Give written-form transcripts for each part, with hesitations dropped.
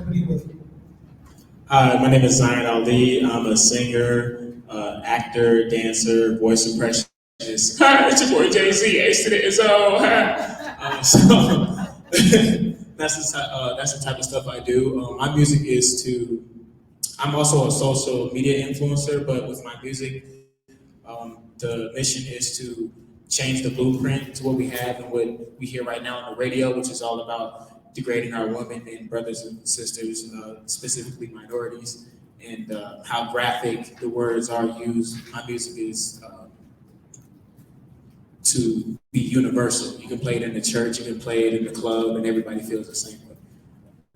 company with you? Hi, my name is Zion Ali. I'm a singer, actor, dancer, voice impressionist. Hi, it's your boy Jay-Z, Ace to the Izzo. So that's the type of stuff I do. My music is to, I'm also a social media influencer, but with my music, the mission is to change the blueprint to what we have and what we hear right now on the radio, which is all about degrading our women and brothers and sisters, specifically minorities, and how graphic the words are used. My music is to be universal. You can play it in the church, you can play it in the club, and everybody feels the same way.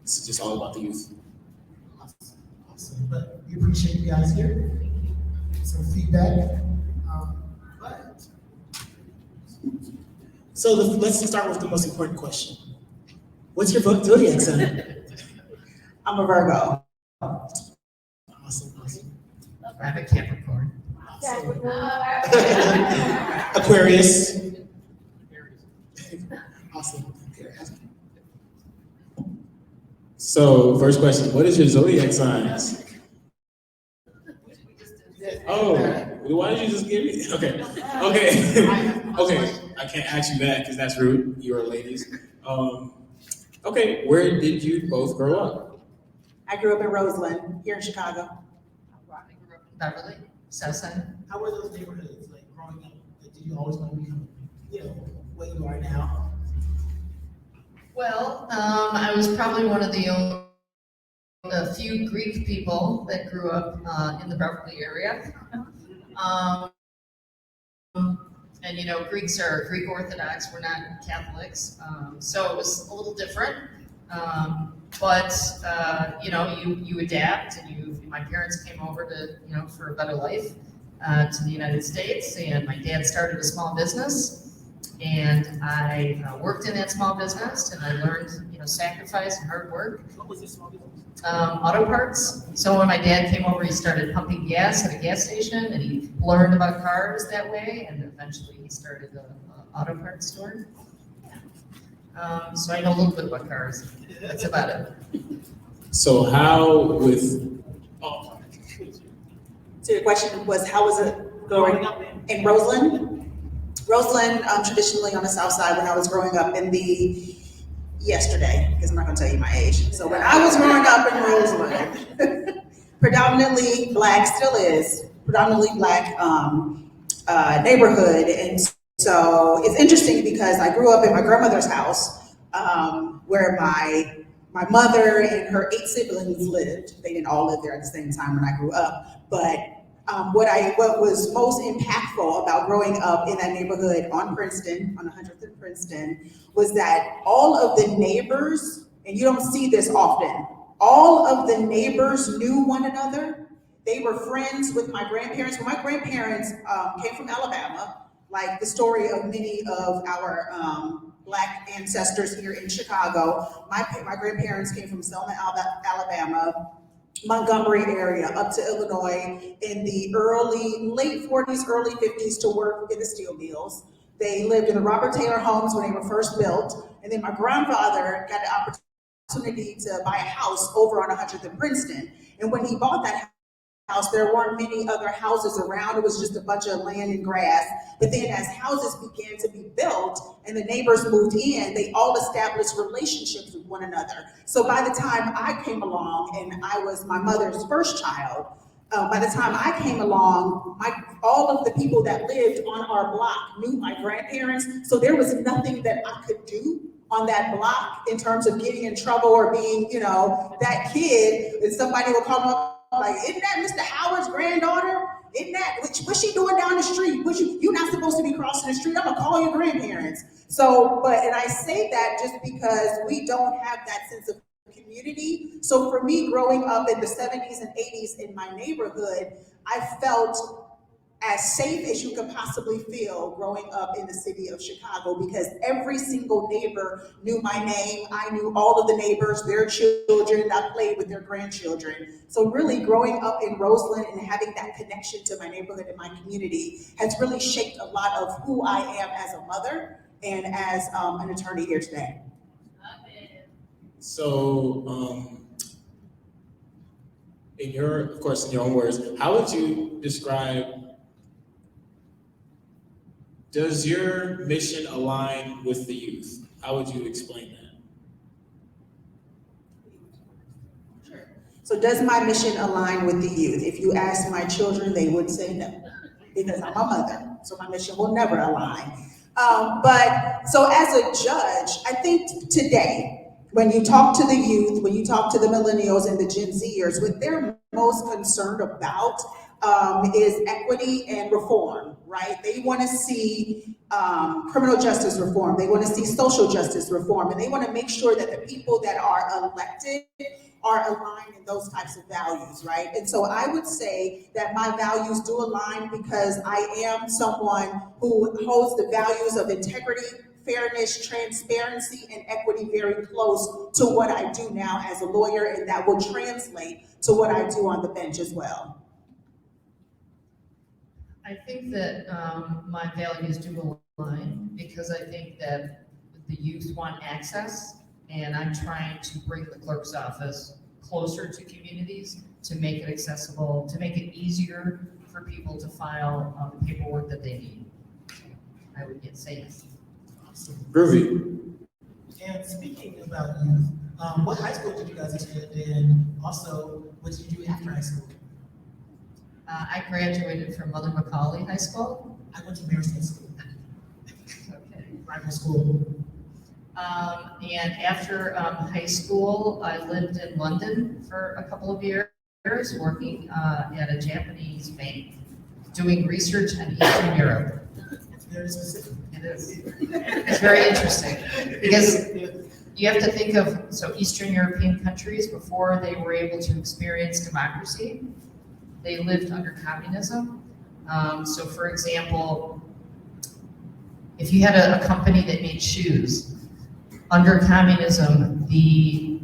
It's just all about the youth. Awesome. But we appreciate you guys here. Some feedback. But so let's start with the most important question. What's your zodiac sign? I'm a Virgo. Awesome. I have a Capricorn. Aquarius. Awesome. So, first question, what is your zodiac signs? Oh, why did you just give me? Okay. I can't ask you that because that's rude. You're ladies. Okay, where did you both grow up? I grew up in Roseland, here in Chicago. I grew up in Beverly, Southside. How were those neighborhoods like growing up? Like, did you always want to become, what you are now? Well, I was probably one of the few Greek people that grew up in the Beverly area. And Greeks are Greek Orthodox, we're not Catholics, so it was a little different. But you adapt, and my parents came over to, for a better life to the United States, and my dad started a small business. And I worked in that small business, and I learned, sacrifice and hard work. What was your small business? Auto parts. So when my dad came over, he started pumping gas at a gas station, and he learned about cars that way, and eventually he started an auto parts store. So I know a little bit about cars. That's about it. So So your question was, how was it growing up in Roseland? Roseland, traditionally on the south side when I was growing up yesterday, because I'm not gonna tell you my age. So when I was growing up in Roseland, predominantly black, still is, predominantly black neighborhood. And so it's interesting because I grew up in my grandmother's house, where my mother and her 8 siblings lived. They didn't all live there at the same time when I grew up, but what was most impactful about growing up in that neighborhood on Princeton, on 100th and Princeton, was that all of the neighbors, and you don't see this often, all of the neighbors knew one another. They were friends with my grandparents. When my grandparents came from Alabama, like the story of many of our black ancestors here in Chicago, my grandparents came from Selma, Alabama, Montgomery area up to Illinois in the late 40s, early 50s to work in the steel mills. They lived in the Robert Taylor homes when they were first built. And then my grandfather got the opportunity to buy a house over on 100th and Princeton. And when he bought that house, there weren't many other houses around. It was just a bunch of land and grass. But then as houses began to be built and the neighbors moved in, they all established relationships with one another. So by the time I came along, and I was my mother's first child, by the time I came along, all of the people that lived on our block knew my grandparents. So there was nothing that I could do on that block in terms of getting in trouble or being, that kid, and somebody will come up like, isn't that Mr. Howard's granddaughter? Isn't that, what's she doing down the street? You're not supposed to be crossing the street. I'm gonna call your grandparents. So, and I say that just because we don't have that sense of community. So for me, growing up in the 70s and 80s in my neighborhood, I felt as safe as you could possibly feel growing up in the city of Chicago, because every single neighbor knew my name. I knew all of the neighbors, their children. I played with their grandchildren. So really growing up in Roseland and having that connection to my neighborhood and my community has really shaped a lot of who I am as a mother and as an attorney here today. So of course, in your own words, how would you describe, does your mission align with the youth? How would you explain that? So does my mission align with the youth? If you ask my children, they would say no, because I'm a mother, so my mission will never align. But so as a judge, I think today, when you talk to the youth, when you talk to the millennials and the Gen Zers, what they're most concerned about is equity and reform, right? They want to see criminal justice reform. They want to see social justice reform, and they want to make sure that the people that are elected are aligned in those types of values, right? And so I would say that my values do align because I am someone who holds the values of integrity, fairness, transparency, and equity very close to what I do now as a lawyer, and that will translate to what I do on the bench as well. I think that my values do align because I think that the youth want access, and I'm trying to bring the clerk's office closer to communities to make it accessible, to make it easier for people to file the paperwork that they need. I would say yes. Groovy. And speaking about youth, what high school did you guys attend, and also what did you do after high school? I graduated from Mother Macaulay High School. I went to Mariston School, Okay. rival school. And after high school, I lived in London for a couple of years, working at a Japanese bank, doing research on Eastern Europe. It's very specific. It is. It's very interesting because you have to think of, so Eastern European countries, before they were able to experience democracy, they lived under communism. So for example, if you had a company that made shoes, under communism, the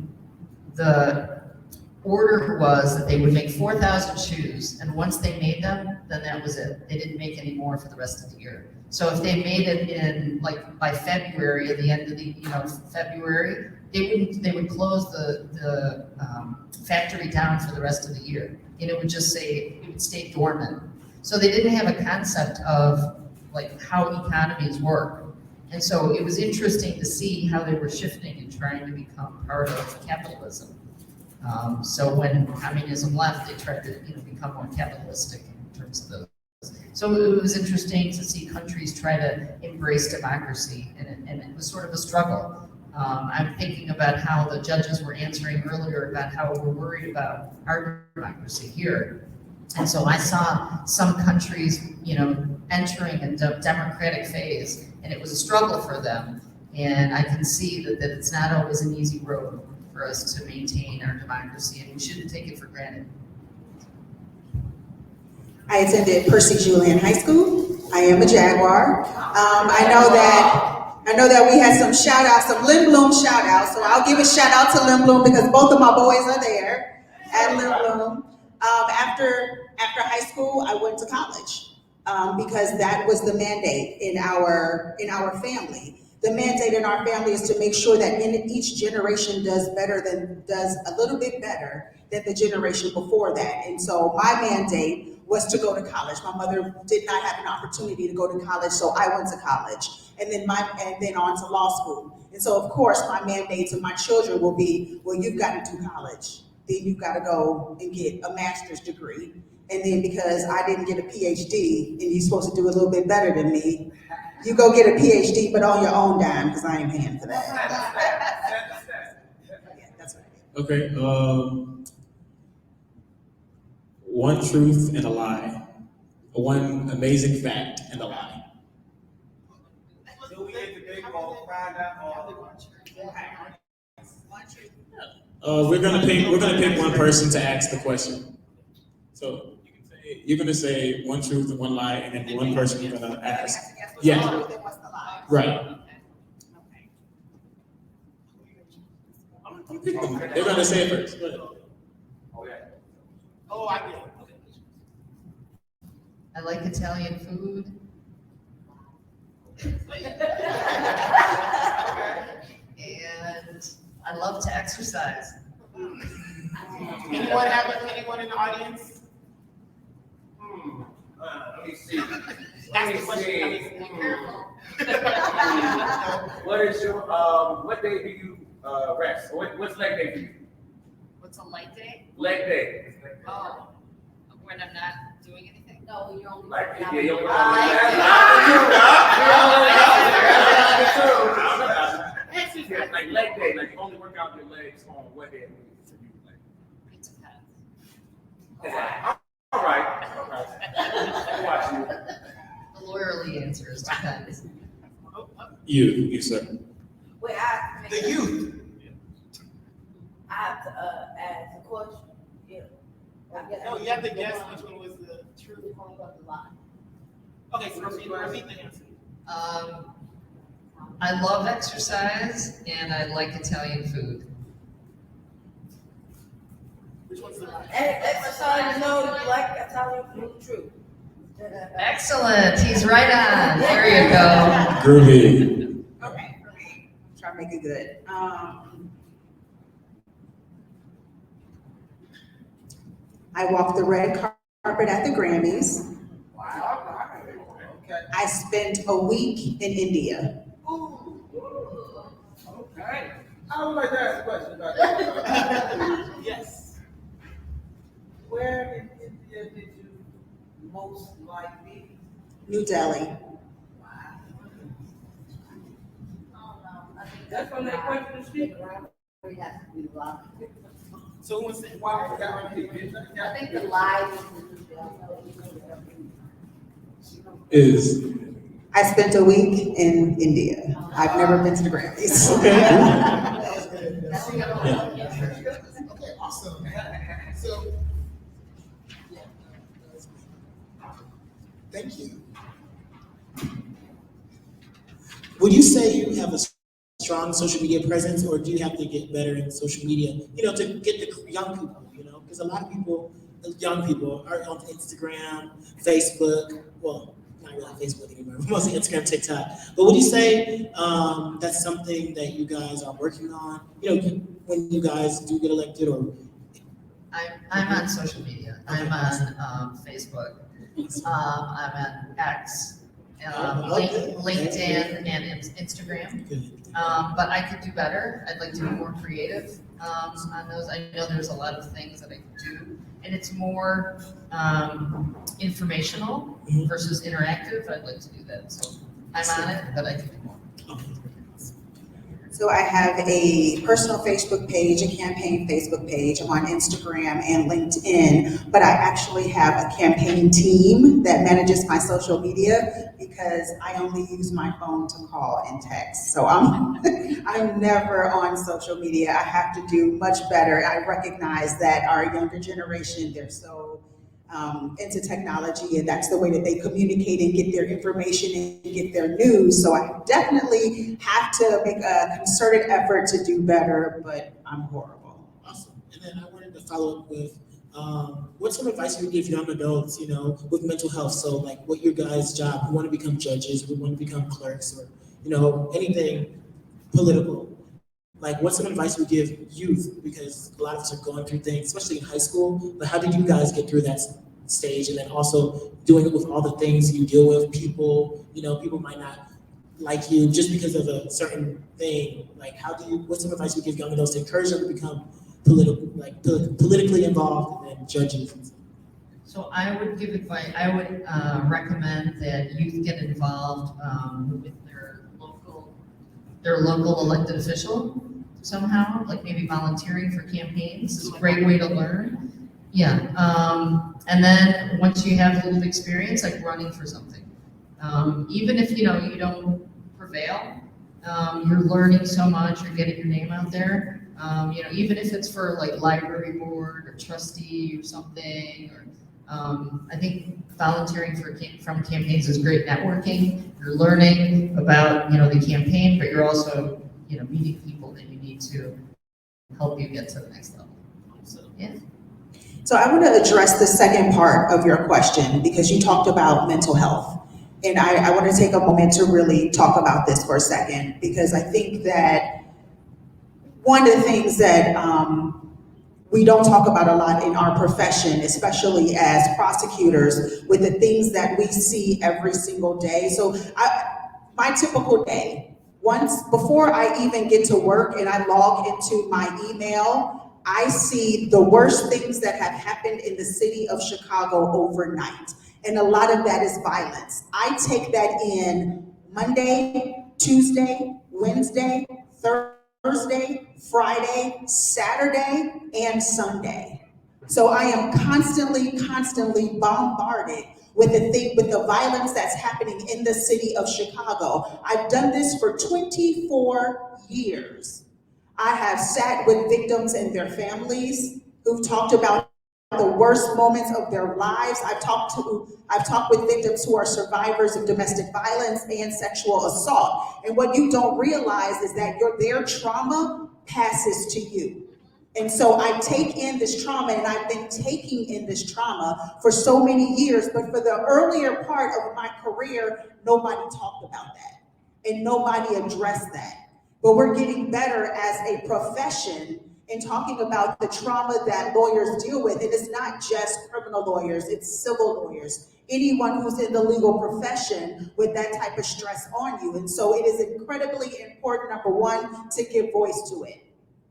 order was that they would make 4,000 shoes, and once they made them, then that was it. They didn't make any more for the rest of the year. So if they made it in, like, by February, at the end of the, February, they would close the factory down for the rest of the year. And it would just say, it would stay dormant. So they didn't have a concept of, like, how economies work. And so it was interesting to see how they were shifting and trying to become part of capitalism. So when communism left, they tried to become more capitalistic in terms of those. So it was interesting to see countries try to embrace democracy, and it was sort of a struggle. I'm thinking about how the judges were answering earlier about how we're worried about our democracy here. And so I saw some countries, entering a democratic phase, and it was a struggle for them. And I can see that it's not always an easy road for us to maintain our democracy, and we shouldn't take it for granted. I attended Percy Julian High School. I am a Jaguar. I know that we had some shout outs, some Lynn Bloom shout outs, so I'll give a shout out to Lynn Bloom because both of my boys are there at Lynn Bloom. After high school, I went to college because that was the mandate in our family. The mandate in our family is to make sure that each generation does a little bit better than the generation before that. And so my mandate was to go to college. My mother did not have an opportunity to go to college, so I went to college, and then on to law school. And so of course my mandate to my children will be, well, you've got to do college. Then you've got to go and get a master's degree. And then because I didn't get a PhD and you're supposed to do a little bit better than me, you go get a PhD, but on your own dime, because I ain't paying for that. Yeah, that's what I did. Okay. One truth and a lie. One amazing fact and a lie. So we get the big ball, find out We're gonna pick one person to ask the question. So you're gonna say one truth and one lie, and then one person you're gonna ask. Yeah. Right. They're gonna say it first. Go ahead. Oh, I get it. I like Italian food. And I love to exercise. Anyone in the audience? Let me see. Ask the question. What is your, what day do you, rest? What's leg day for you? What's a light day? Leg day. Oh, when I'm not doing anything? No, you're only. Like, yeah, you don't. Like leg day, like you only work out your legs on what day? For you, like. It depends. All right. I'll watch you. The lawyerly answer is depends. You, sir. Wait, The youth. I have to, ask a question. Yeah. No, you have to guess which one was the true. Which one was the lie? Okay, so repeat the answer. I love exercise and I like Italian food. Which one's the lie? Exercise, no, you like Italian food, true. Excellent, he's right on. There you go. Groovy. Okay, for me, try to make it good. I walked the red carpet at the Grammys. Okay. I spent a week in India. Okay. I would like to ask a question about that. Yes. Where in India did you most like being? New Delhi. That's from that question to speak. So who wants to? Wow, I forgot my name. I think the lie Is. I spent a week in India. I've never been to the Grammys. Okay. That was good. Okay, awesome. So, thank you. Would you say you have a strong social media presence, or do you have to get better in social media, to get the young people, because a lot of people, young people are on Instagram, Facebook, well, not really Facebook anymore, mostly Instagram, TikTok. But would you say that's something that you guys are working on, when you guys do get elected, or? I'm on social media. I'm on Facebook. I'm on X, LinkedIn, and Instagram. But I could do better. I'd like to be more creative on those. I know there's a lot of things that I could do, and it's more informational versus interactive. I'd like to do that. So I'm on it, but I can do more. So I have a personal Facebook page, a campaign Facebook page. I'm on Instagram and LinkedIn, but I actually have a campaign team that manages my social media because I only use my phone to call and text. So I'm never on social media. I have to do much better. I recognize that our younger generation, they're so into technology, and that's the way that they communicate and get their information and get their news. So I definitely have to make a concerted effort to do better, but I'm horrible. Awesome. And then I wanted to follow up with, what's some advice you would give young adults, with mental health? So like, what your guys' job, who want to become judges, who want to become clerks, or, anything political. Like, what's some advice you would give youth? Because a lot of us are going through things, especially in high school. But how did you guys get through that stage? And then also doing it with all the things you deal with, people, people might not like you just because of a certain thing. Like, what's some advice you would give young adults to encourage them to become politically involved and then judges? So I would give advice. I would recommend that youth get involved with their local elected official somehow, like maybe volunteering for campaigns is a great way to learn. Yeah, and then once you have a little experience, like running for something, even if you don't prevail, you're learning so much. You're getting your name out there. Even if it's for like library board or trustee or something, or I think volunteering from campaigns is great networking. You're learning about the campaign, but you're also meeting people that you need to help you get to the next level. So yeah. So I want to address the second part of your question because you talked about mental health. And I want to take a moment to really talk about this for a second, because I think that one of the things that we don't talk about a lot in our profession, especially as prosecutors, with the things that we see every single day. So my typical day, once before I even get to work and I log into my email, I see the worst things that have happened in the city of Chicago overnight. And a lot of that is violence. I take that in Monday, Tuesday, Wednesday, Thursday, Friday, Saturday, and Sunday. So I am constantly bombarded with the violence that's happening in the city of Chicago. I've done this for 24 years. I have sat with victims and their families who've talked about the worst moments of their lives. I've talked with victims who are survivors of domestic violence and sexual assault. And what you don't realize is that their trauma passes to you. And so I take in this trauma, and I've been taking in this trauma for so many years, but for the earlier part of my career, nobody talked about that and nobody addressed that. But we're getting better as a profession in talking about the trauma that lawyers deal with. And it's not just criminal lawyers, it's civil lawyers. Anyone who's in the legal profession with that type of stress on you. And so it is incredibly important, number one, to give voice to it,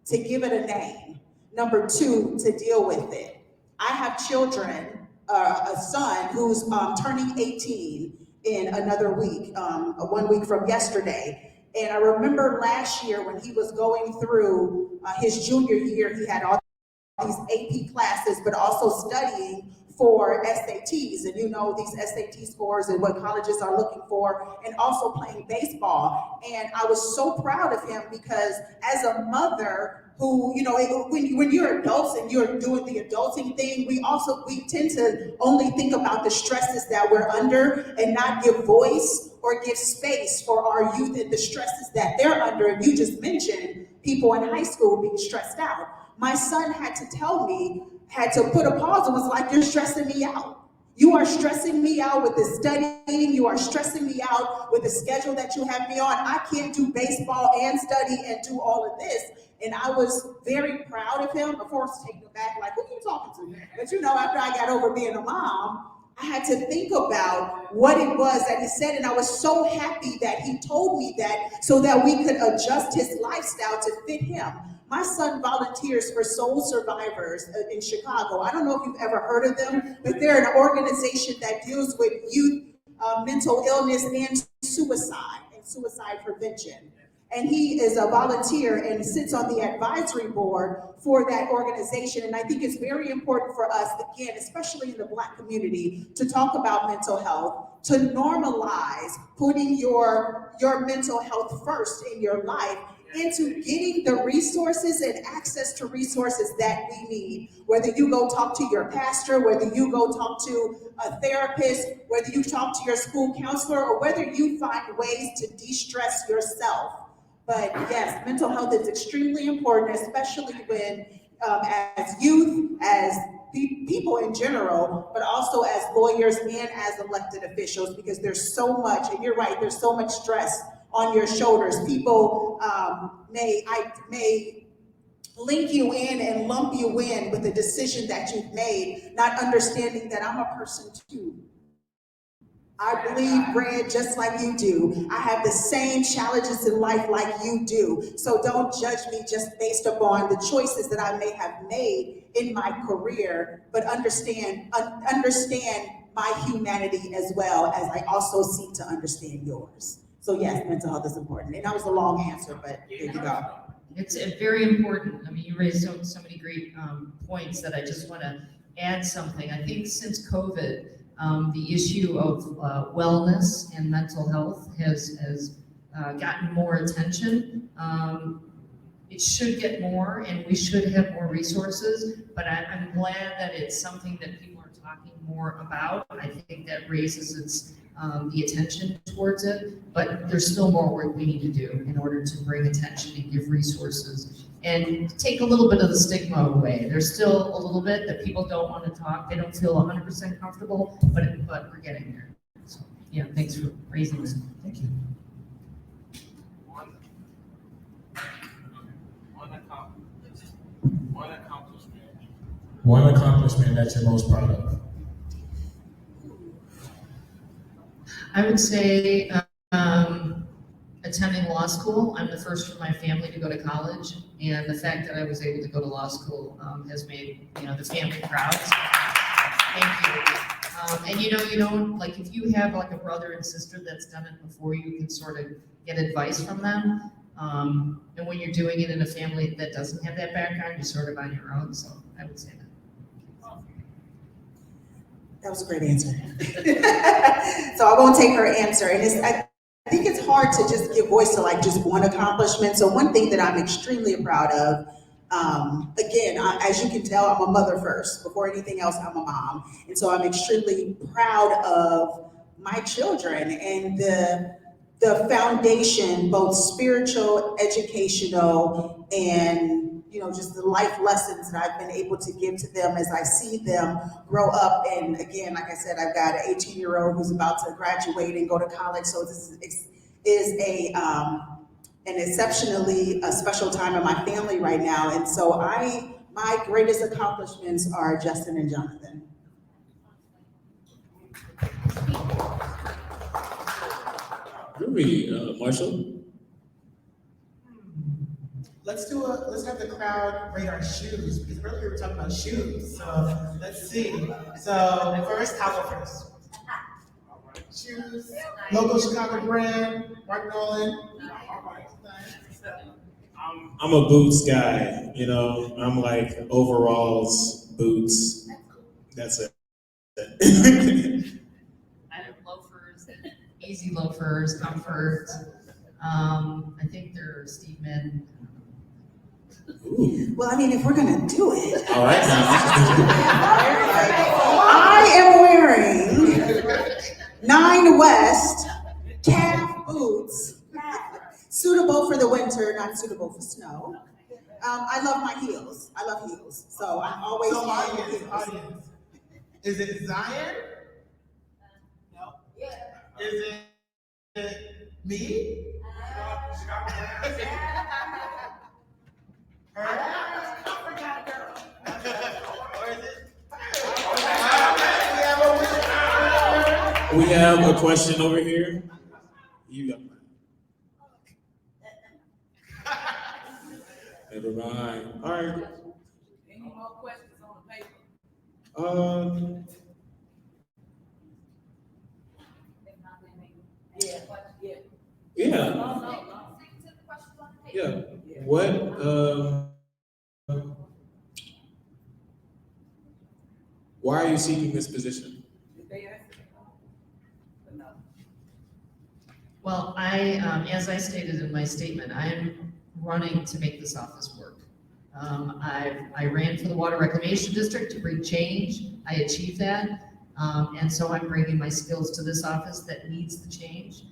to give it a name. Number two, to deal with it. I have children, a son who's turning 18 in another week, 1 week from yesterday. And I remember last year when he was going through his junior year, he had all these AP classes, but also studying for SATs, and you know these SAT scores and what colleges are looking for, and also playing baseball. And I was so proud of him because as a mother who, you know, when you're adults and you're doing the adulting thing, we tend to only think about the stresses that we're under and not give voice or give space for our youth and the stresses that they're under. And you just mentioned people in high school being stressed out. My son had to put a pause and was like, "You're stressing me out. You are stressing me out with the studying. You are stressing me out with the schedule that you have me on. I can't do baseball and study and do all of this." And I was very proud of him. Of course, taken aback, like, "Who are you talking to?" But you know, after I got over being a mom, I had to think about what it was that he said, and I was so happy that he told me that so that we could adjust his lifestyle to fit him. My son volunteers for Soul Survivors in Chicago. I don't know if you've ever heard of them, but they're an organization that deals with youth mental illness and suicide prevention. And he is a volunteer and sits on the advisory board for that organization. And I think it's very important for us, again, especially in the Black community, to talk about mental health, to normalize putting your mental health first in your life, into getting the resources and access to resources that we need. Whether you go talk to your pastor, whether you go talk to a therapist, whether you talk to your school counselor, or whether you find ways to de-stress yourself. But yes, mental health is extremely important, especially when, as youth, as people in general, but also as lawyers and as elected officials, because there's so much, and you're right, there's so much stress on your shoulders. People may link you in and lump you in with the decision that you've made, not understanding that I'm a person too. I bleed red just like you do. I have the same challenges in life like you do. So don't judge me just based upon the choices that I may have made in my career, but understand my humanity as well as I also seek to understand yours. So yes, mental health is important. And that was a long answer, but there you go. It's very important. I mean, you raised so many great points that I just want to add something. I think since COVID, the issue of wellness and mental health has gotten more attention. It should get more, and we should have more resources, but I'm glad that it's something that people are talking more about. I think that raises the attention towards it, but there's still more work we need to do in order to bring attention and give resources and take a little bit of the stigma away. There's still a little bit that people don't want to talk. They don't feel 100% comfortable, but we're getting there. So, yeah, thanks for raising this. Thank you. One accomplishment One accomplishment that you're most proud of. I would say attending law school. I'm the first from my family to go to college, and the fact that I was able to go to law school has made the family proud. So thank you. And you don't like if you have like a brother and sister that's done it before, you can sort of get advice from them. And when you're doing it in a family that doesn't have that background, you're sort of on your own. So I would say that. That was a great answer. So I won't take her answer. And I think it's hard to just give voice to like just one accomplishment. So one thing that I'm extremely proud of, again, as you can tell, I'm a mother first. Before anything else, I'm a mom. And so I'm extremely proud of my children and the foundation, both spiritual, educational, and just the life lessons that I've been able to give to them as I see them grow up. And again, like I said, I've got an 18-year-old who's about to graduate and go to college. So this is an exceptionally special time in my family right now. And so my greatest accomplishments are Justin and Jonathan. Groovy, Marshall. Let's have the crowd rate our shoes, because earlier we were talking about shoes. So let's see. So first, I'll go first. Shoes, local Chicago brand, Mark Nolan. I'm a boots guy, I'm like overalls, boots. That's it. I have loafers, easy loafers, comfort. I think they're Steve Madden. Ooh. Well, I mean, if we're gonna do it, All right now. I am wearing 9 West calf boots, suitable for the winter, not suitable for snow. I love my heels. I love heels, so I'm always So wearing audience, heels. is it Zion? No. Is it me? Her? Or is it? We have a question over here. You got mine. Never mind. All right. Any more questions on the paper? Yeah. No. Yeah. What? Why are you seeking this position? Did they ask you? No. Well, as I stated in my statement, I am running to make this office work. I ran for the Water Reclamation District to bring change. I achieved that. And so I'm bringing my skills to this office that needs the change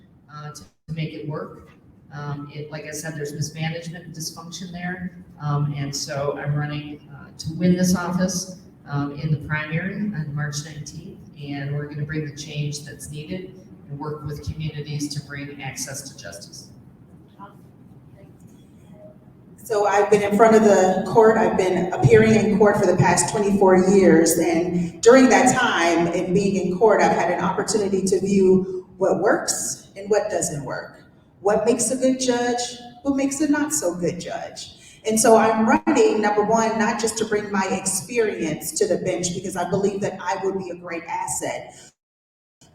to make it work. Like I said, there's mismanagement and dysfunction there. And so I'm running to win this office in the primary on March 19th. And we're going to bring the change that's needed and work with communities to bring access to justice. So I've been in front of the court, I've been appearing in court for the past 24 years, and during that time and being in court, I've had an opportunity to view what works and what doesn't work. What makes a good judge, what makes a not so good judge. And so I'm running, number one, not just to bring my experience to the bench, because I believe that I would be a great asset,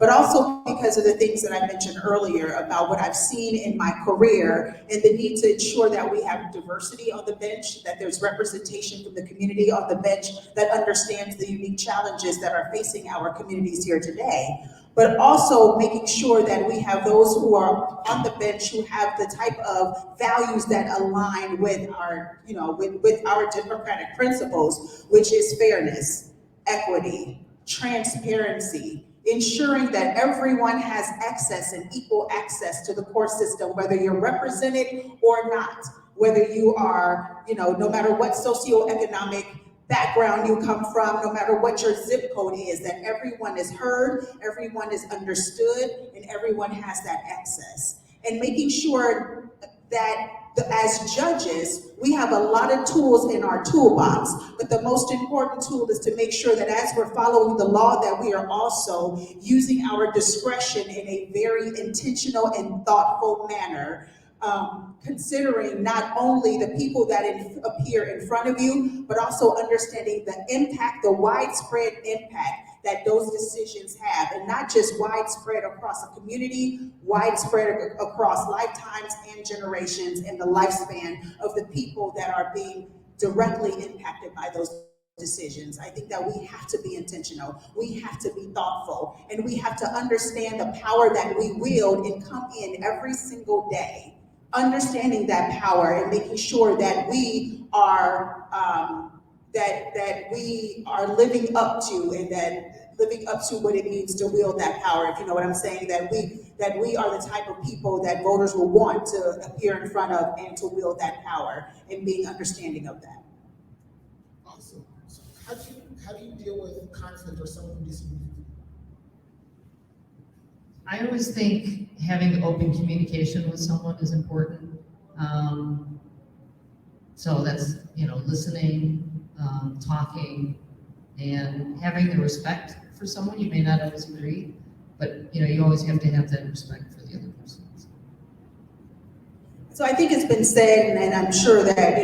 but also because of the things that I mentioned earlier about what I've seen in my career and the need to ensure that we have diversity on the bench, that there's representation from the community on the bench that understands the unique challenges that are facing our communities here today. But also making sure that we have those who are on the bench who have the type of values that align with our, with our democratic principles, which is fairness, equity, transparency, ensuring that everyone has access and equal access to the court system, whether you're represented or not, whether you are, no matter what socioeconomic background you come from, no matter what your zip code is, that everyone is heard, everyone is understood, and everyone has that access. And making sure that as judges, we have a lot of tools in our toolbox, but the most important tool is to make sure that as we're following the law, that we are also using our discretion in a very intentional and thoughtful manner, considering not only the people that appear in front of you, but also understanding the impact, the widespread impact that those decisions have, and not just widespread across a community, widespread across lifetimes and generations and the lifespan of the people that are being directly impacted by those decisions. I think that we have to be intentional, we have to be thoughtful, and we have to understand the power that we wield and come in every single day, understanding that power and making sure that we are that we are living up to, and that living up to what it means to wield that power, if you know what I'm saying, that we are the type of people that voters will want to appear in front of and to wield that power, and being understanding of that. Awesome. So how do you deal with conflict or someone who disagrees with you? I always think having open communication with someone is important. So that's, listening, talking, and having the respect for someone. You may not always agree, but you always have to have that respect for the other person. So I think it's been said, and I'm sure that,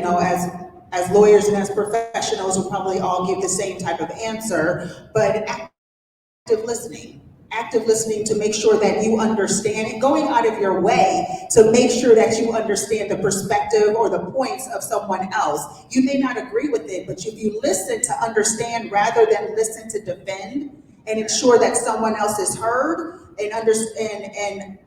as lawyers and as professionals will probably all give the same type of answer, but active listening to make sure that you understand it, going out of your way to make sure that you understand the perspective or the points of someone else. You may not agree with it, but if you listen to understand rather than listen to defend, and ensure that someone else is heard, and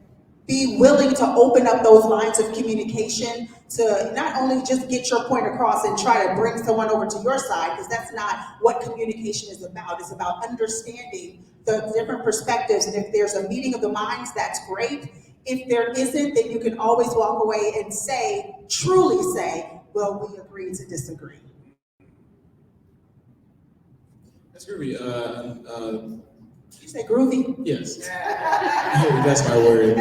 be willing to open up those lines of communication to not only just get your point across and try to bring someone over to your side, because that's not what communication is about. It's about understanding the different perspectives, and if there's a meeting of the minds, that's great. If there isn't, then you can always walk away and truly say, well, we agree to disagree. That's groovy. You say groovy? Yes. That's my word.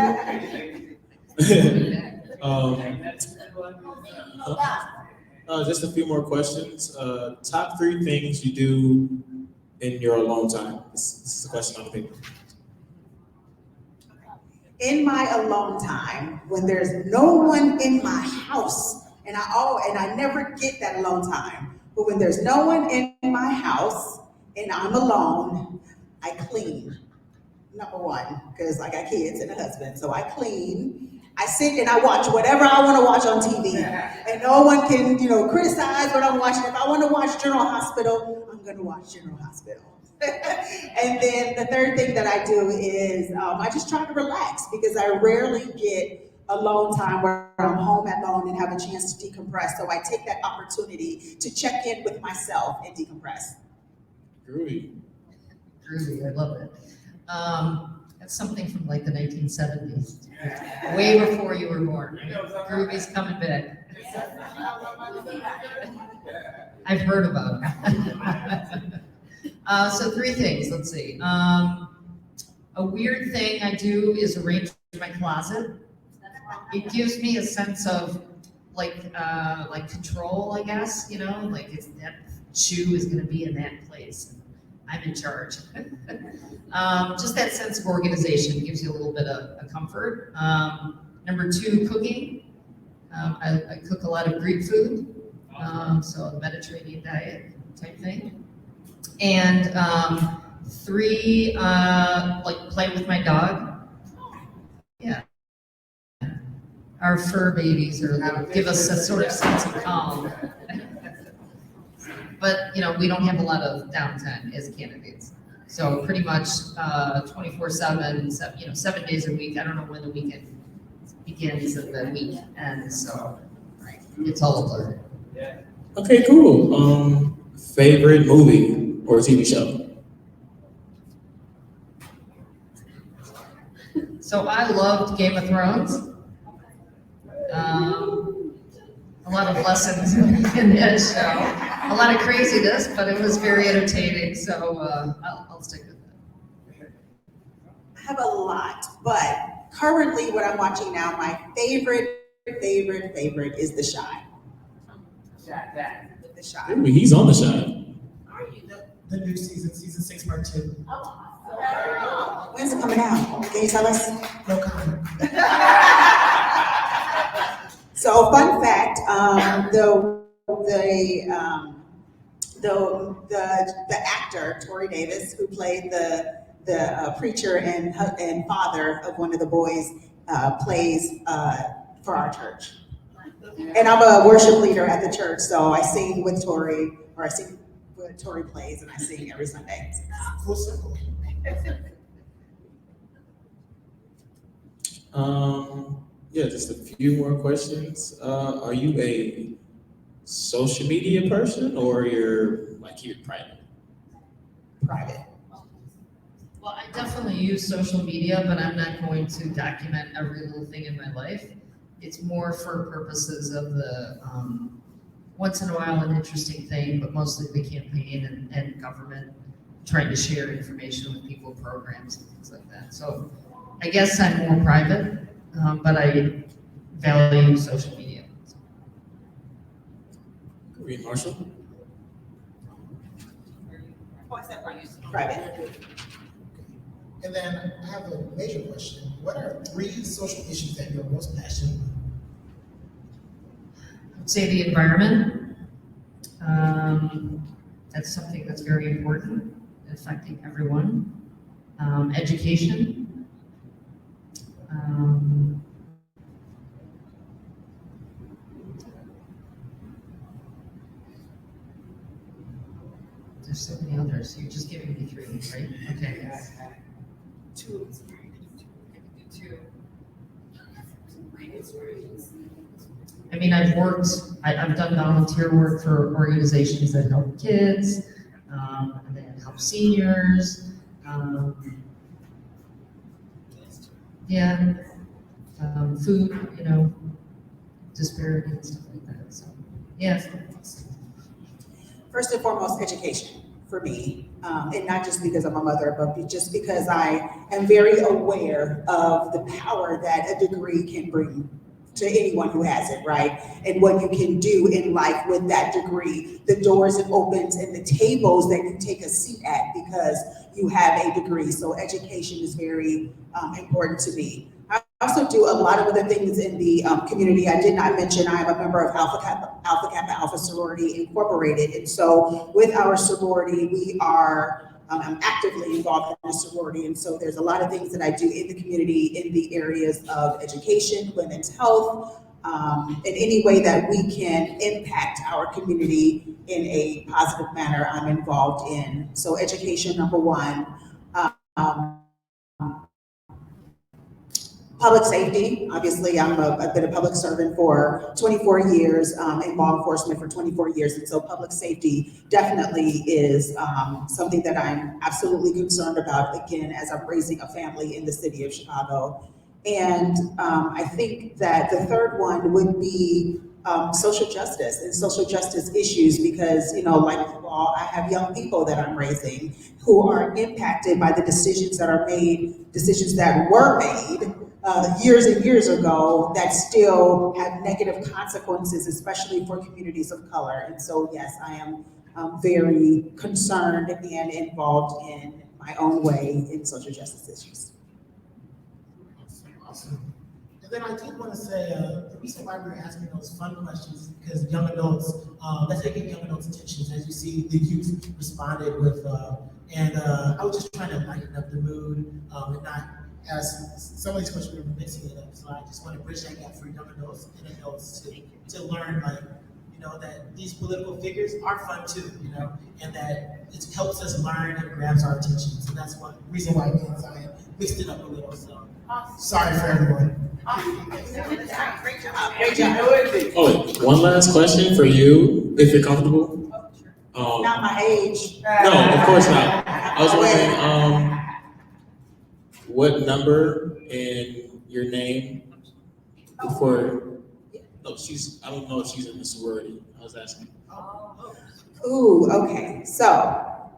Just a few more questions. Top 3 things you do in your alone time. This is a question on the paper. In my alone time, when there's no one in my house, and I never get that alone time, but when there's no one in my house and I'm alone, I clean. Number one, because I got kids and a husband, so I clean. I sit and I watch whatever I want to watch on TV, and no one can, criticize what I'm watching. If I want to watch General Hospital, I'm going to watch General Hospital. And then the third thing that I do is I just try to relax, because I rarely get alone time where I'm home alone and have a chance to decompress. So I take that opportunity to check in with myself and decompress. Groovy. Groovy, I love it. That's something from like the 1970s, way before you were born. Groovy's coming back. I've heard about it. So 3 things, let's see. A weird thing I do is arrange my closet. It gives me a sense of like control, I guess, like it's that shoe is gonna be in that place. I'm in charge. Just that sense of organization gives you a little bit of comfort. Number 2, cooking. I cook a lot of Greek food, so the Mediterranean diet type thing. And 3, play with my dog. Yeah. Our fur babies give us a sort of sense of calm. But, we don't have a lot of downtime as candidates. So pretty much 24/7, 7 days a week. I don't know when the weekend begins and the week ends, so it's all a blur. Okay, cool. Favorite movie or TV show? So I loved Game of Thrones. A lot of lessons in that show. A lot of craziness, but it was very entertaining, so I'll stick with it. I have a lot, but currently what I'm watching now, my favorite favorite is the shy. Shot that. The shy. Ooh, he's on the shot. Are you The new season 6, part 2. When's it coming out? Can you tell us? No comment. So, fun fact: the actor Tori Davis, who played the preacher and father of one of the boys, plays for our church. And I'm a worship leader at the church, so I sing with Tori, or I sing what Tori plays, and I sing every Sunday. Full circle. Yeah, just a few more questions. Are you a social media person, or you're like keep it private? Private. Well, I definitely use social media, but I'm not going to document every little thing in my life. It's more for purposes of the, once in a while, an interesting thing, but mostly the campaign and government, trying to share information with people, programs and things like that. So I guess I'm more private, but I value social media. Reed Marshall. Private. And then I have a major question. What are 3 social issues that you're most passionate about? I'd say the environment. That's something that's very important, affecting everyone. Education. There's so many others. You're just giving me 3, right? Okay. 2. I mean, I've done volunteer work for organizations that help kids, that help seniors. Yeah, food, disparity and stuff like that. So, yeah. First and foremost, education for me, and not just because I'm a mother, but just because I am very aware of the power that a degree can bring to anyone who has it, right? And what you can do in life with that degree, the doors it opens and the tables that you take a seat at because you have a degree. So education is very important to me. I also do a lot of other things in the community. I did not mention I am a member of Alpha Kappa Alpha Sorority Incorporated. And so with our sorority, we are I'm actively involved in a sorority, and so there's a lot of things that I do in the community in the areas of education, women's health, in any way that we can impact our community in a positive manner, I'm involved in. So education, number 1. Public safety, obviously I've been a public servant for 24 years, in law enforcement for 24 years, and so public safety definitely is something that I'm absolutely concerned about, again, as I'm raising a family in the city of Chicago. And I think that the third one would be social justice and social justice issues, because, like you all, I have young people that I'm raising who are impacted by the decisions that are made, decisions that were made years and years ago that still have negative consequences, especially for communities of color. And so, yes, I am very concerned and involved in my own way in social justice issues. Awesome. And then I did want to say, the reason why we're asking those fun questions is because young adults, that's taking young adults' attention. As you see, the youth responded with, and I was just trying to lighten up the mood and not as some of these questions were mixing it up. So I just want to bridge that gap for young adults and adults to learn, that these political figures are fun too, and that it helps us learn and grabs our attention. So that's one reason why I mixed it up a little. So sorry for everyone. Great job. Oh, one last question for you, if you're comfortable. Not my age. No, of course not. I was wondering, what number in your name before? No, I don't know if she's in the sorority. I was asking. Ooh, okay. So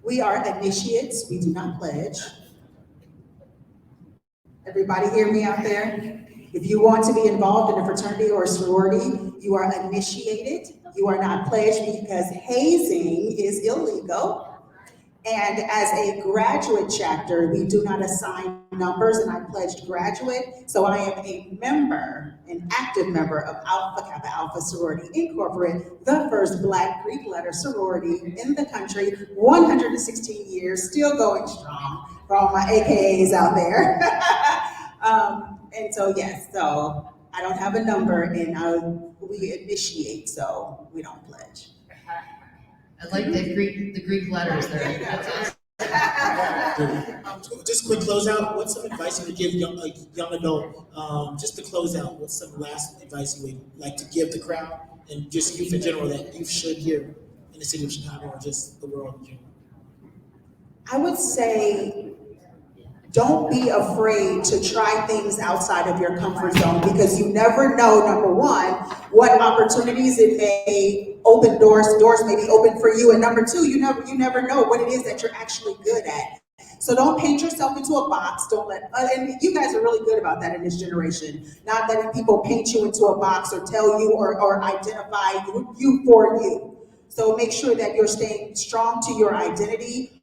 we are initiates. We do not pledge. Everybody hear me out there? If you want to be involved in a fraternity or a sorority, you are initiated. You are not pledged because hazing is illegal. And as a graduate chapter, we do not assign numbers, and I'm pledged graduate. So I am a member, an active member of Alpha Kappa Alpha Sorority Incorporated, the first Black Greek letter sorority in the country, 116 years, still going strong for all my AKAs out there. And so, yes, so I don't have a number, and we initiate, so we don't pledge. I like the Greek letters there. Just quick closeout. What's some advice you would give a young adult? Just to close out, what's some last advice you would like to give the crowd and just youth in general that youth should hear in the city of Chicago or just the world in general? I would say, don't be afraid to try things outside of your comfort zone, because you never know, number one, what opportunities it may open, doors may be open for you, and number two, you never know what it is that you're actually good at. So don't paint yourself into a box. Don't let, and you guys are really good about that in this generation, not letting people paint you into a box or tell you or identify you for you. So make sure that you're staying strong to your identity.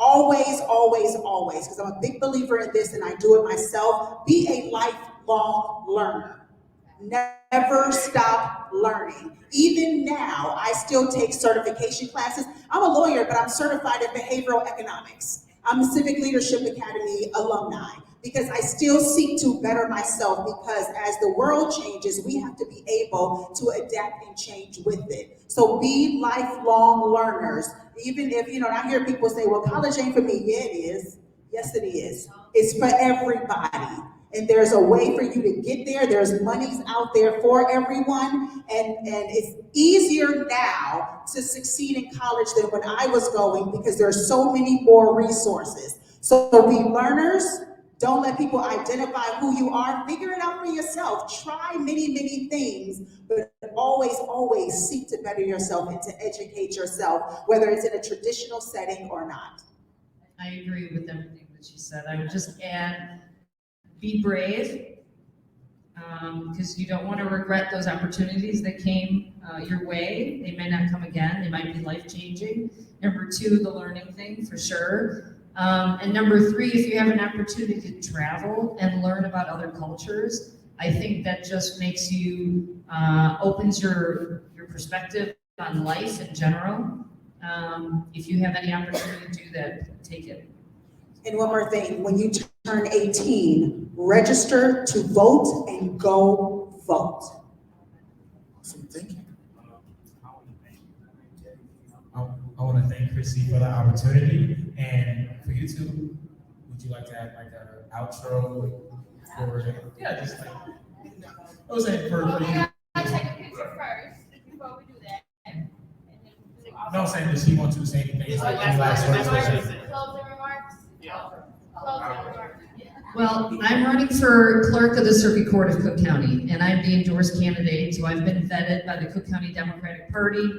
Always, always, always, because I'm a big believer in this and I do it myself, be a lifelong learner. Never stop learning. Even now, I still take certification classes. I'm a lawyer, but I'm certified in behavioral economics. I'm a Civic Leadership Academy alumni because I still seek to better myself, because as the world changes, we have to be able to adapt and change with it. So be lifelong learners. Even if, I hear people say, well, college ain't for me. Yeah, it is. Yes, it is. It's for everybody. And there's a way for you to get there. There's monies out there for everyone. And it's easier now to succeed in college than when I was going, because there's so many more resources. So be learners. Don't let people identify who you are. Figure it out for yourself. Try many, many things, but always, always seek to better yourself and to educate yourself, whether it's in a traditional setting or not. I agree with everything that you said. I would just add, be brave, because you don't want to regret those opportunities that came your way. They may not come again. They might be life-changing. Number two, the learning thing, for sure. And number three, if you have an opportunity to travel and learn about other cultures, I think that just makes you, opens your perspective on life in general. If you have any opportunity to do that, take it. And one more thing, when you turn 18, register to vote and go vote. Awesome, thank you. I want to thank Chrissy for the opportunity, and for you two, would you like to have like an outro for? Yeah, just like I was saying for you. I'll take a picture first before we do that. And then No, I'm saying does she want to say anything? Like any last words? closing remarks? Closing remarks. Well, I'm running for clerk of the Circuit Court of Cook County, and I'm the endorsed candidate, so I've been vetted by the Cook County Democratic Party.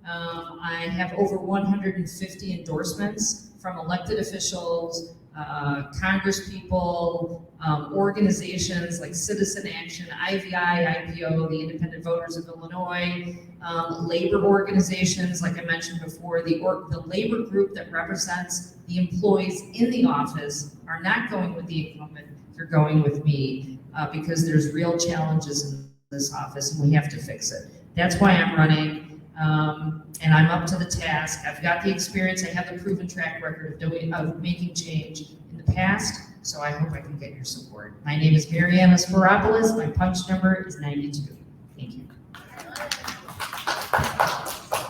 I have over 150 endorsements from elected officials, congresspeople, organizations like Citizen Action, IVI, IPO, the Independent Voters of Illinois, labor organizations, like I mentioned before, the labor group that represents the employees in the office are not going with the incumbent, they're going with me, because there's real challenges in this office and we have to fix it. That's why I'm running. And I'm up to the task. I've got the experience. I have the proven track record of making change in the past. So I hope I can get your support. My name is Mariana Sparopoulos. My punch number is 92. Thank you.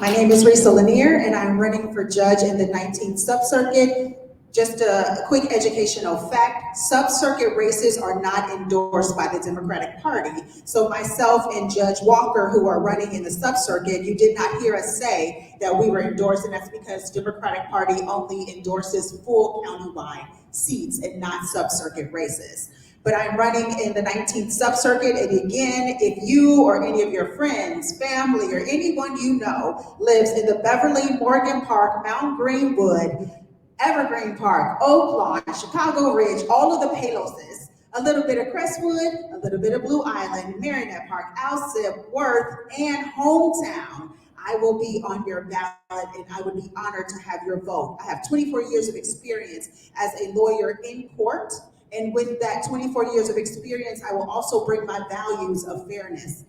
My name is Risa Lanier, and I'm running for judge in the 19th Sub-Circuit. Just a quick educational fact, sub-circuit races are not endorsed by the Democratic Party. So myself and Judge Walker, who are running in the sub-circuit, you did not hear us say that we were endorsed, and that's because the Democratic Party only endorses full countywide seats and not sub-circuit races. But I'm running in the 19th Sub-Circuit, and again, if you or any of your friends, family, or anyone you know lives in the Beverly, Morgan Park, Mount Greenwood, Evergreen Park, Oak Lawn, Chicago Ridge, all of the Paloses, A little bit of Crestwood, a little bit of Blue Island, Marinette Park, Alsip, Worth, and Hometown. I will be on your ballot and I would be honored to have your vote. I have 24 years of experience as a lawyer in court. And with that 24 years of experience, I will also bring my values of fairness,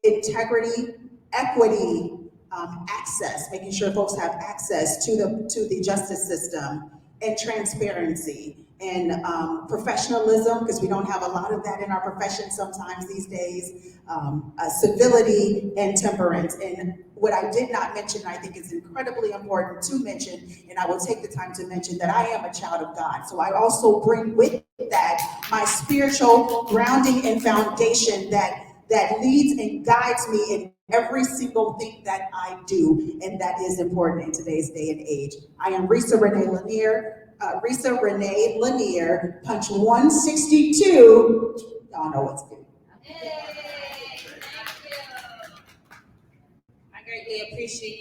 integrity, equity, access, making sure folks have access to the justice system, and transparency, and professionalism, because we don't have a lot of that in our profession sometimes these days, civility and temperance. And what I did not mention, I think is incredibly important to mention, and I will take the time to mention that I am a child of God. So I also bring with that my spiritual grounding and foundation that leads and guides me in every single thing that I do, and that is important in today's day and age. I am Risa Renee Lanier, punch 162. Y'all know what's good. Hey, thank you. I greatly appreciate